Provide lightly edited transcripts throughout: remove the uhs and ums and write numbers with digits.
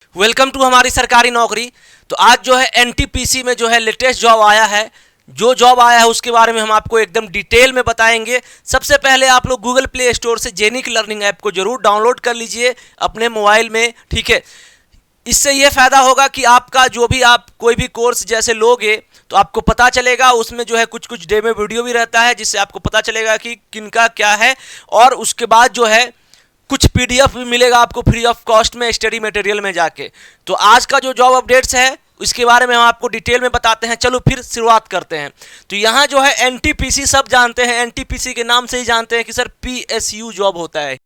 Welcome to हमारी सरकारी नौकरी। तो आज जो है एनटीपीसी में जो है लेटेस्ट जॉब आया है। जो जॉब आया है उसके बारे में हम आपको एकदम डिटेल में बताएंगे। सबसे पहले आप लोग गूगल प्ले स्टोर से जेनिक लर्निंग ऐप को जरूर डाउनलोड कर लीजिए अपने मोबाइल में, ठीक है। इससे ये फायदा होगा कि आपका जो भी आप कोई भी कोर्स जैसे लोगे तो आपको पता चलेगा, उसमें जो है कुछ कुछ डेमो वीडियो भी रहता है जिससे आपको पता चलेगा कि किनका क्या है। और उसके बाद जो है कुछ पीडीएफ भी मिलेगा आपको फ्री ऑफ कॉस्ट में स्टडी मटेरियल में जाके। तो आज का जो जॉब अपडेट्स है इसके बारे में हम आपको डिटेल में बताते हैं। चलो फिर शुरुआत करते हैं। तो यहाँ जो है एनटीपीसी सब जानते हैं, एनटीपीसी के नाम से ही जानते हैं कि सर पीएसयू जॉब होता है।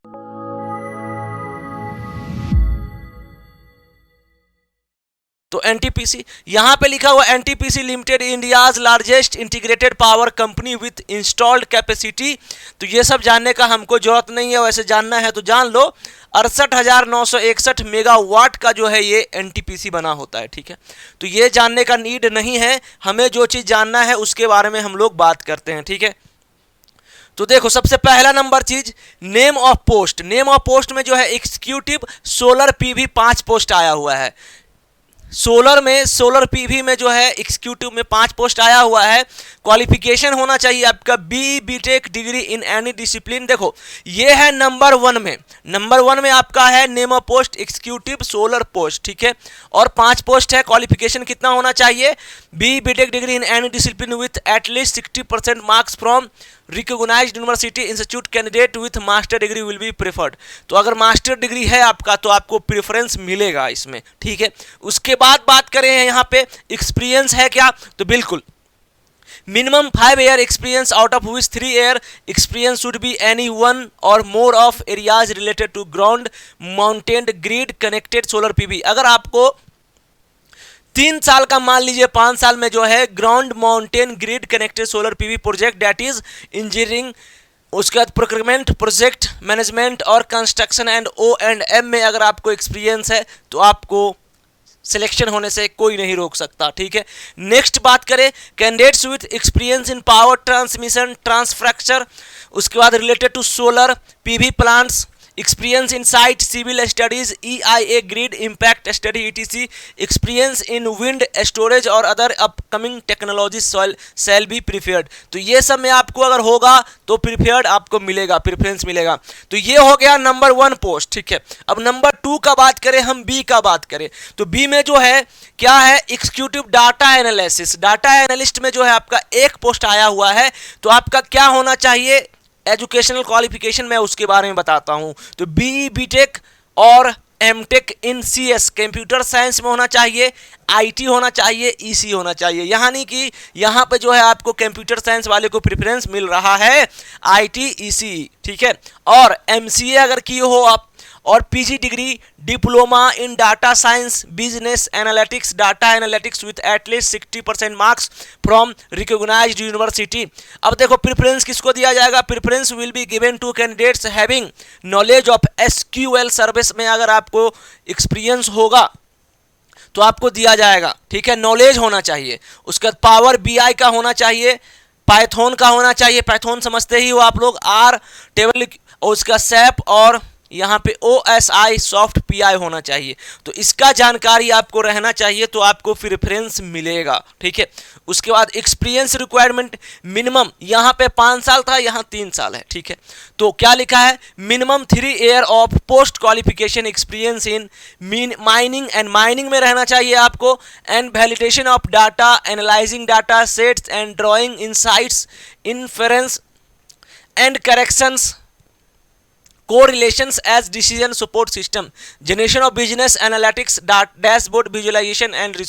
तो एनटीपीसी यहाँ पे लिखा हुआ NTPC limited India's largest integrated power company with installed capacity. तो ये सब जानने का हमको जरूरत नहीं है, वैसे जानना है तो जान लो। 68,961 मेगावाट का जो है ये एनटीपीसी बना होता है, ठीक है। तो ये जानने का नीड नहीं है, हमें जो चीज़ जानना है उसके बारे में हम लोग बात करते हैं, ठीक है। तो देखो सबसे पहला नंबर चीज name of post. Name of post में जो है एग्जीक्यूटिव सोलर पीवी 5 पोस्ट आया हुआ है। सोलर पीवी में जो है एग्जीक्यूटिव में 5 पोस्ट आया हुआ है। क्वालिफिकेशन होना चाहिए आपका BTech degree in any discipline. देखो ये है नंबर 1 में, नंबर 1 में आपका है name of post executive solar post, ठीक है। और 5 पोस्ट है। क्वालिफिकेशन कितना होना चाहिए? BTech degree in any discipline with at least 60% marks from recognised university institute. Candidate with master degree will be preferred. तो अगर मास्टर डिग्री है आपका तो आपको प्रेफरेंस मिलेगा इसमें, ठीक है। उसके बाद बात करें यहाँ पे एक्सपीरियंस है क्या, तो बिल्कुल minimum 5 year experience out of which 3 year experience should be any one और more of areas related to ground mounted grid connected solar PV. अगर आपको 3 साल का मान लीजिए 5 साल में जो है ground mounted grid connected solar PV project that is engineering, उसके बाद प्रोक्योरमेंट, प्रोजेक्ट मैनेजमेंट और कंस्ट्रक्शन एंड O&M में अगर आपको एक्सपीरियंस है तो आपको सिलेक्शन होने से कोई नहीं रोक सकता, ठीक है। नेक्स्ट बात करें candidates with experience in power transmission ट्रांसफ्रैक्चर, उसके बाद related to solar PV plants, experience in site civil studies EIA grid impact study ETC, experience in wind storage और other upcoming technology shall be preferred. तो ये सब में आपको अगर होगा तो प्रीफर्ड आपको मिलेगा, प्रेफरेंस मिलेगा। तो ये हो गया नंबर 1 पोस्ट, ठीक है। अब नंबर 2 का बात करें, हम बी का बात करें तो बी में जो है क्या है executive data analysis. Data analyst में जो है आपका 1 पोस्ट आया हुआ है। तो आपका क्या होना चाहिए एजुकेशनल क्वालिफिकेशन, मैं उसके बारे में बताता हूं। तो बीटेक और MTech in CS computer science में होना चाहिए, IT होना चाहिए, EC होना चाहिए। यानी कि यहाँ पे जो है आपको कंप्यूटर साइंस वाले को प्रेफरेंस मिल रहा है, IT EC, ठीक है। और MCA अगर किए हो आप और PG degree diploma in data science business analytics data analytics with at least 60% marks from recognised university. अब देखो प्रेफरेंस किसको दिया जाएगा? Preference will be given to candidates having knowledge of SQL service में अगर आपको एक्सपीरियंस होगा तो आपको दिया जाएगा, ठीक है। नॉलेज होना चाहिए। उसके बाद पावर BI का होना चाहिए, पाइथन का होना चाहिए, पाइथन समझते ही हो आप लोग, R टेबल, उसका SAP और यहाँ पे OSI सॉफ्ट PI होना चाहिए। तो इसका जानकारी आपको रहना चाहिए तो आपको प्रेफरेंस मिलेगा, ठीक है। उसके बाद एक्सपीरियंस रिक्वायरमेंट मिनिमम यहाँ पे 5 साल था, यहाँ 3 साल है, ठीक है। तो क्या लिखा है? Minimum 3 year of post qualification experience in mining and mining में रहना चाहिए आपको, and validation of data, analysing data sets and drawing insights, inference and corrections, correlations as decision support system, generation of business analytics, dashboard visualization and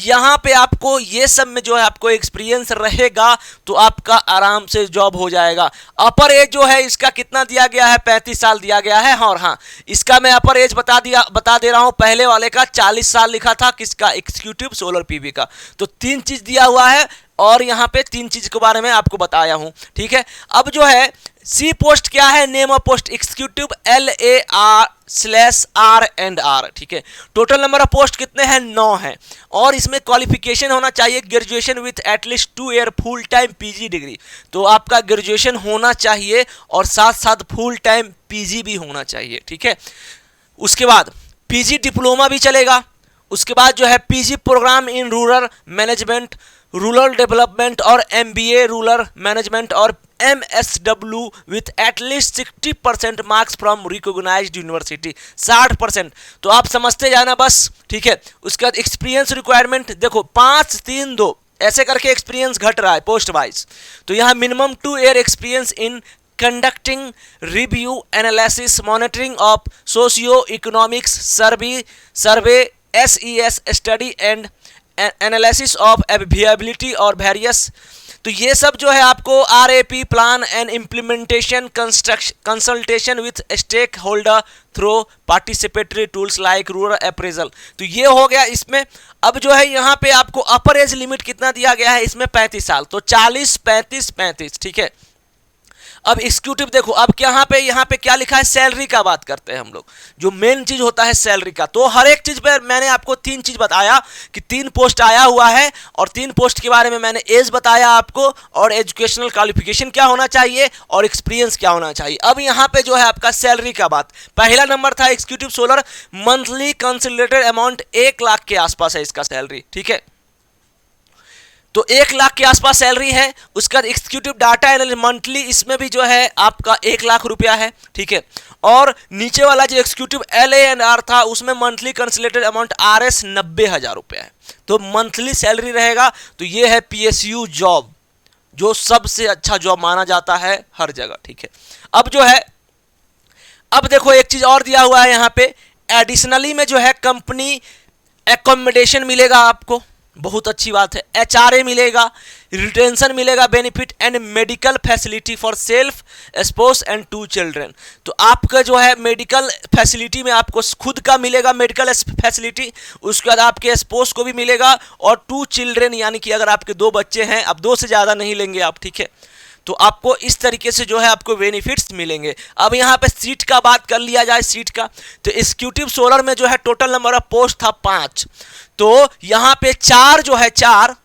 यहाँ पे आपको ये सब में जो है आपको एक्सपीरियंस रहेगा तो आपका आराम से जॉब हो जाएगा। अपर एज जो है इसका कितना दिया गया है? 35 साल दिया गया है। और हाँ इसका मैं अपर एज बता दे रहा हूँ। पहले वाले का 40 साल लिखा था, किसका? एग्जीक्यूटिव सोलर पीवी का। तो 3 चीज दिया हुआ है और यहाँ पे 3 चीज के बारे में आपको बताया हूं, ठीक है। अब जो है सी पोस्ट क्या है? Name of post executive LAR/R&R, ठीक है। टोटल नंबर ऑफ पोस्ट कितने हैं? 9 है। और इसमें क्वालिफिकेशन होना चाहिए graduation with at least 2 year full time PG degree. तो आपका ग्रेजुएशन होना चाहिए और साथ साथ फुल टाइम PG भी होना चाहिए, ठीक है। उसके बाद पीजी डिप्लोमा भी चलेगा, उसके बाद जो है PG programme in rural management, rural development और एमबीए रूरल मैनेजमेंट और MSW with at least 60% marks from recognised university, 60%। तो आप समझते जाना बस, ठीक है। उसके बाद एक्सपीरियंस रिक्वायरमेंट देखो 5 3 2 ऐसे करके एक्सपीरियंस घट रहा है पोस्ट वाइज। तो यहाँ minimum 2 year experience in conducting review analysis monitoring of socio economics survey SES study and analysis of viability और वेरियस। तो ये सब जो है आपको RAP plan and implementation consultation with stake holder through participatory tools like rural appraisal. तो ये हो गया इसमें। अब जो है यहाँ पे आपको अपर एज लिमिट कितना दिया गया है इसमें 35 साल, तो 40 35 35, ठीक है। अब एग्जीक्यूटिव देखो, अब यहाँ पे क्या लिखा है, सैलरी का बात करते हैं हम लोग, जो मेन चीज होता है सैलरी का। तो हर एक चीज पे मैंने आपको 3 चीज बताया कि 3 पोस्ट आया हुआ है, और 3 पोस्ट के बारे में मैंने एज बताया आपको, और एजुकेशनल क्वालिफिकेशन क्या होना चाहिए, और एक्सपीरियंस क्या होना चाहिए। अब यहाँ पे जो है आपका सैलरी का बात, पहला नंबर था executive solar, monthly consolidated amount 1 lakh के आसपास है इसका सैलरी, ठीक है। तो 1 लाख के आसपास सैलरी है। उसका एग्जीक्यूटिव डाटा एनालिस्ट मंथली, इसमें भी जो है आपका 1 लाख रुपया है, ठीक है। और नीचे वाला जो एग्जीक्यूटिव LANR था उसमें मंथली कंसिडरेटेड अमाउंट RS 90,000 रुपया है। तो मंथली सैलरी रहेगा। तो ये है PSU जॉब, जो सबसे अच्छा जॉब माना जाता है हर जगह, ठीक है। अब जो है, अब देखो एक चीज और दिया हुआ है यहाँ पे, एडिशनली में जो है कंपनी एकोमोडेशन मिलेगा आपको, बहुत अच्छी बात है। HRA मिलेगा, रिटेंशन मिलेगा, benefit and medical facility for self spouse and 2 children. तो आपका जो है मेडिकल फैसिलिटी में आपको खुद का मिलेगा मेडिकल फैसिलिटी, उसके बाद आपके स्पोस को भी मिलेगा, और 2 चिल्ड्रेन यानी कि अगर आपके 2 बच्चे हैं, अब 2 से ज़्यादा नहीं लेंगे आप, ठीक है। तो आपको इस तरीके से जो है आपको बेनिफिट्स मिलेंगे। अब यहाँ पे सीट का बात कर लिया जाए, सीट का, तो एग्जीक्यूटिव सोलर में जो है टोटल नंबर ऑफ पोस्ट था 5, तो यहाँ पे 4 जो है 4,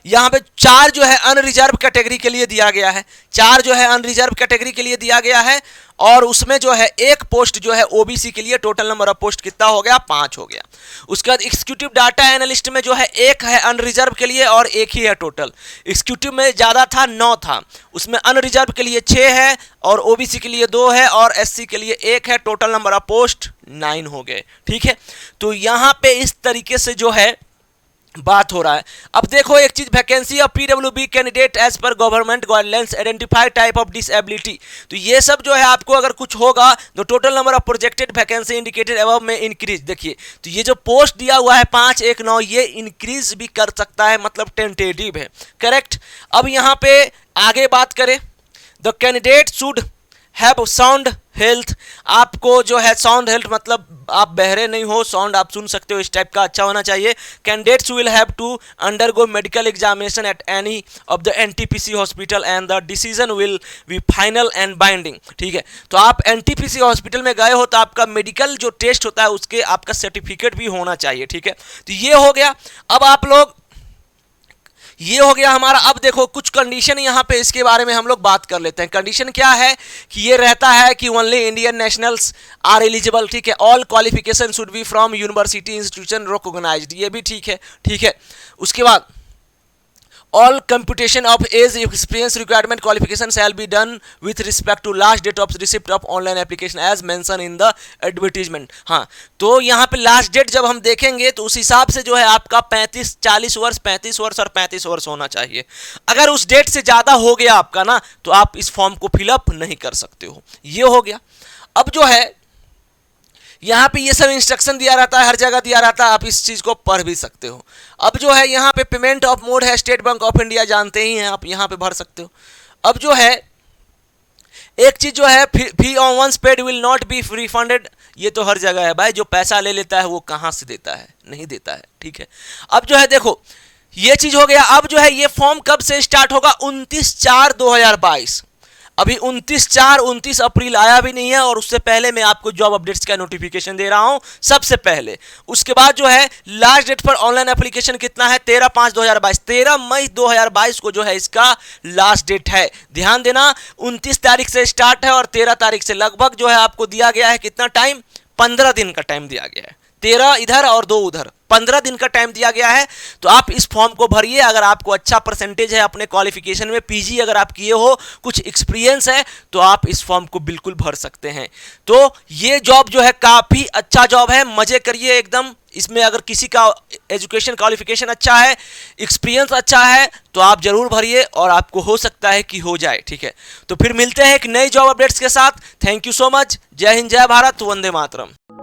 यहाँ पे 4 जो है अनरिजर्व कैटेगरी के लिए दिया गया है, 4 जो है अनरिजर्व कैटेगरी के लिए दिया गया है, और उसमें जो है 1 पोस्ट जो है OBC के लिए। टोटल नंबर ऑफ पोस्ट कितना हो गया, 5 हो गया। उसके बाद एग्जीक्यूटिव डाटा एनालिस्ट में जो है 1 है अनरिजर्व के लिए और 1 ही है टोटल। एग्जीक्यूटिव में ज़्यादा था, 9 था, उसमें अनरिजर्व के लिए 6 है, और OBC के लिए 2 है, और SC के लिए 1 है। टोटल नंबर ऑफ पोस्ट 9 हो गए, ठीक है। तो यहाँ पे इस तरीके से जो है बात हो रहा है। अब देखो एक चीज, vacancy of PWB candidate as per government guidelines identify type of disability. तो ये सब जो है आपको अगर कुछ होगा तो total number of projected vacancy indicated above में इंक्रीज। देखिए, तो ये जो पोस्ट दिया हुआ है 519, ये इंक्रीज भी कर सकता है, मतलब टेंटेटिव है, करेक्ट। अब यहाँ पे आगे बात करें, the candidate should have sound health. आपको जो है साउंड हेल्थ मतलब आप बहरे नहीं हो, साउंड आप सुन सकते हो, इस टाइप का अच्छा होना चाहिए। Candidates will have to undergo medical examination at any of the NTPC hospital and the decision will be final and binding, ठीक है। तो आप NTPC हॉस्पिटल में गए हो तो आपका मेडिकल जो टेस्ट होता है उसके आपका सर्टिफिकेट भी होना चाहिए, ठीक है। तो ये हो गया। अब आप लोग, ये हो गया हमारा। अब देखो कुछ कंडीशन यहाँ पे इसके बारे में हम लोग बात कर लेते हैं। कंडीशन क्या है कि ये रहता है कि only Indian nationals are eligible, ठीक है। All qualification should be from university institution recognised, ये भी ठीक है, ठीक है। उसके बाद all computation of age experience requirement qualification shall be done with respect to last date of receipt of online application as mentioned in the advertisement। हाँ, तो यहाँ पे लास्ट डेट जब हम देखेंगे तो उस हिसाब से जो है आपका 40 वर्ष 35 वर्ष और 35 वर्ष होना चाहिए। अगर उस डेट से ज़्यादा हो गया आपका ना, तो आप इस फॉर्म को फिलअप नहीं कर सकते हो। ये हो गया। अब जो है यहाँ पे ये सब इंस्ट्रक्शन दिया रहता है, हर जगह दिया रहता है, आप इस चीज़ को पढ़ भी सकते हो। अब जो है यहाँ पे पेमेंट ऑफ मोड है स्टेट बैंक ऑफ इंडिया, जानते ही हैं आप, यहाँ पे भर सकते हो। अब जो है एक चीज़ जो है, fee on once paid will not be refunded, ये तो हर जगह है भाई, जो पैसा ले लेता है वो कहाँ से देता है, नहीं देता है, ठीक है। अब जो है देखो ये चीज़ हो गया। अब जो है ये फॉर्म कब से स्टार्ट होगा, 29/4/2022। अभी 29 अप्रैल आया भी नहीं है और उससे पहले मैं आपको जॉब अपडेट्स का नोटिफिकेशन दे रहा हूं सबसे पहले। उसके बाद जो है last date for online application कितना है, 13/5/2022, 13 मई 2022 को जो है इसका लास्ट डेट है। ध्यान देना 29 तारीख से स्टार्ट है और 13 तारीख से लगभग जो है आपको दिया गया है कितना टाइम, 15 दिन का टाइम दिया गया है। 13 इधर और 2 उधर, 15 दिन का टाइम दिया गया है। तो आप इस फॉर्म को भरिए। अगर आपको अच्छा परसेंटेज है अपने क्वालिफिकेशन में, पीजी अगर आप किए हो, कुछ एक्सपीरियंस है, तो आप इस फॉर्म को बिल्कुल भर सकते हैं। तो ये जॉब जो है काफी अच्छा जॉब है, मजे करिए एकदम इसमें। अगर किसी का एजुकेशन क्वालिफिकेशन अच्छा है, एक्सपीरियंस अच्छा है, तो आप जरूर भरिए और आपको हो सकता है कि हो जाए। ठीक है, तो फिर मिलते हैं एक नई जॉब अपडेट्स के साथ। Thank you so much. जय हिंद, जय भारत, वंदे मातरम।